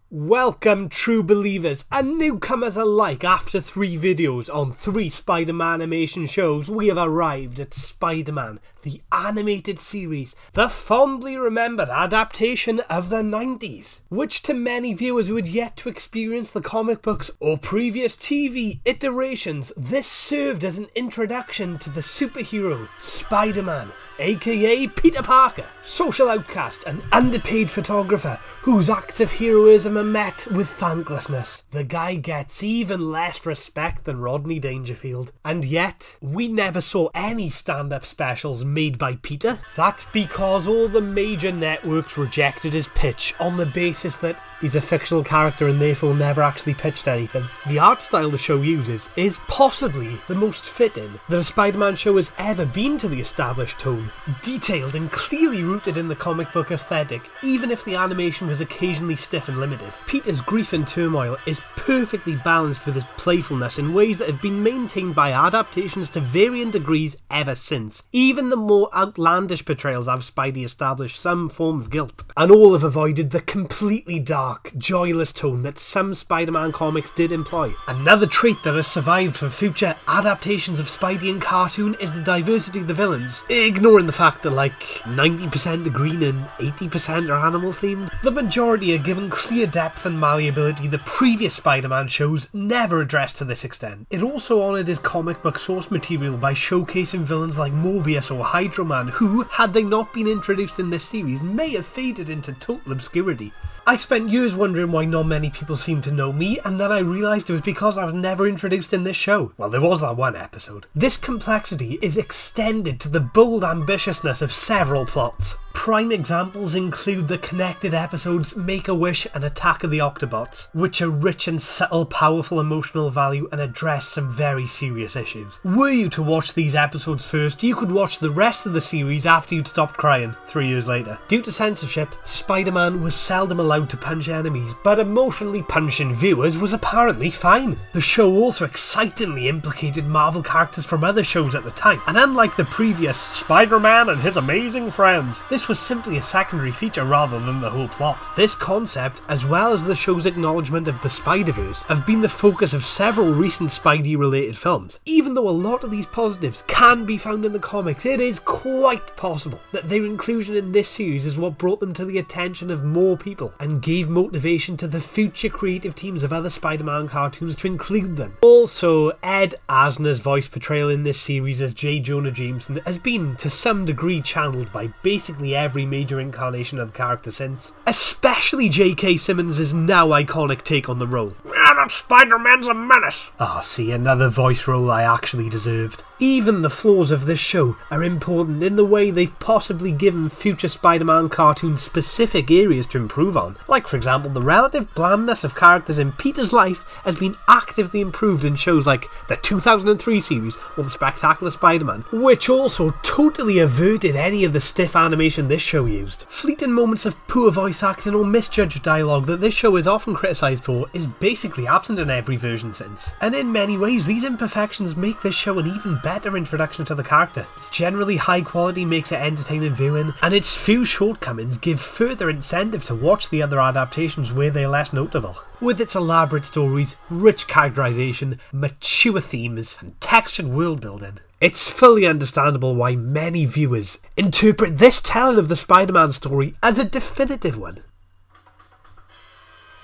Welcome true believers and newcomers alike. After 3 videos on 3 Spider-Man animation shows, we have arrived at Spider-Man, the animated series, the fondly remembered adaptation of the 90s, which to many viewers who had yet to experience the comic books or previous TV iterations, this served as an introduction to the superhero Spider-Man, aka Peter Parker, social outcast and underpaid photographer whose acts of heroism are met with thanklessness. The guy gets even less respect than Rodney Dangerfield, and yet we never saw any stand-up specials made by Peter. That's because all the major networks rejected his pitch on the basis that he's a fictional character and therefore never actually pitched anything. The art style the show uses is possibly the most fitting that a Spider-Man show has ever been to the established tone. Detailed and clearly rooted in the comic book aesthetic, even if the animation was occasionally stiff and limited. Peter's grief and turmoil is perfectly balanced with his playfulness in ways that have been maintained by adaptations to varying degrees ever since. Even the more outlandish portrayals have Spidey established some form of guilt, and all have avoided the completely dark, joyless tone that some Spider-Man comics did employ. Another trait that has survived for future adaptations of Spidey in cartoon is the diversity of the villains, ignoring the fact that like 90% are green and 80% are animal themed. The majority are given clear depth and malleability the previous Spider-Man shows never addressed to this extent. It also honoured his comic book source material by showcasing villains like Morbius or Hydro Man who, had they not been introduced in this series, may have faded into total obscurity. I spent years wondering why not many people seemed to know me, and then I realised it was because I was never introduced in this show. Well, there was that one episode. This complexity is extended to the bold ambitiousness of several plots. Prime examples include the connected episodes Make-A-Wish and Attack of the Octobots, which are rich in subtle, powerful emotional value and address some very serious issues. Were you to watch these episodes first, you could watch the rest of the series after you'd stopped crying 3 years later. Due to censorship, Spider-Man was seldom allowed to punch enemies, but emotionally punching viewers was apparently fine. The show also excitingly implicated Marvel characters from other shows at the time, and unlike the previous Spider-Man and His Amazing Friends, this was simply a secondary feature rather than the whole plot. This concept, as well as the show's acknowledgement of the Spider-Verse, have been the focus of several recent Spidey-related films. Even though a lot of these positives can be found in the comics, it is quite possible that their inclusion in this series is what brought them to the attention of more people, and gave motivation to the future creative teams of other Spider-Man cartoons to include them. Also, Ed Asner's voice portrayal in this series as J. Jonah Jameson has been to some degree channeled by basically every major incarnation of the character since. Especially J.K. Simmons' now iconic take on the role. Yeah, that Spider-Man's a menace! Ah, see, another voice role I actually deserved. Even the flaws of this show are important in the way they've possibly given future Spider-Man cartoons specific areas to improve on. Like, for example, the relative blandness of characters in Peter's life has been actively improved in shows like the 2003 series or the Spectacular Spider-Man, which also totally averted any of the stiff animation this show used. Fleeting moments of poor voice acting or misjudged dialogue that this show is often criticised for is basically absent in every version since. And in many ways, these imperfections make this show an even better introduction to the character. Its generally high quality makes it entertaining viewing, and its few shortcomings give further incentive to watch the other adaptations where they're less notable. With its elaborate stories, rich characterization, mature themes, and textured world building, it's fully understandable why many viewers interpret this telling of the Spider-Man story as a definitive one.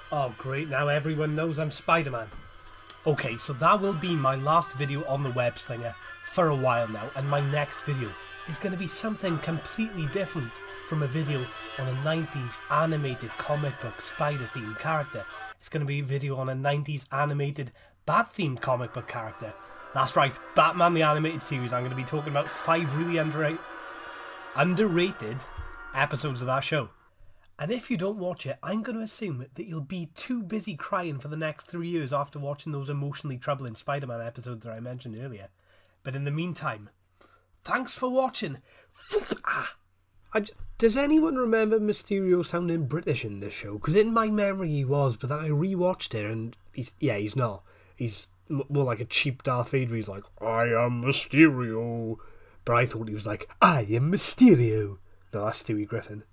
Oh great, now everyone knows I'm Spider-Man. Okay, so that will be my last video on the web slinger for a while now, and my next video is going to be something completely different from a video on a 90s animated comic book spider-themed character. It's going to be a video on a 90s animated bat-themed comic book character. That's right, Batman the Animated Series. I'm going to be talking about 5 really underrated episodes of that show. And if you don't watch it, I'm going to assume that you'll be too busy crying for the next 3 years after watching those emotionally troubling Spider-Man episodes that I mentioned earlier. But in the meantime, thanks for watching. Does anyone remember Mysterio sounding British in this show? Because in my memory he was, but then I rewatched it and he's not. He's more like a cheap Darth Vader. He's like, I am Mysterio. But I thought he was like, I am Mysterio. No, that's Stewie Griffin.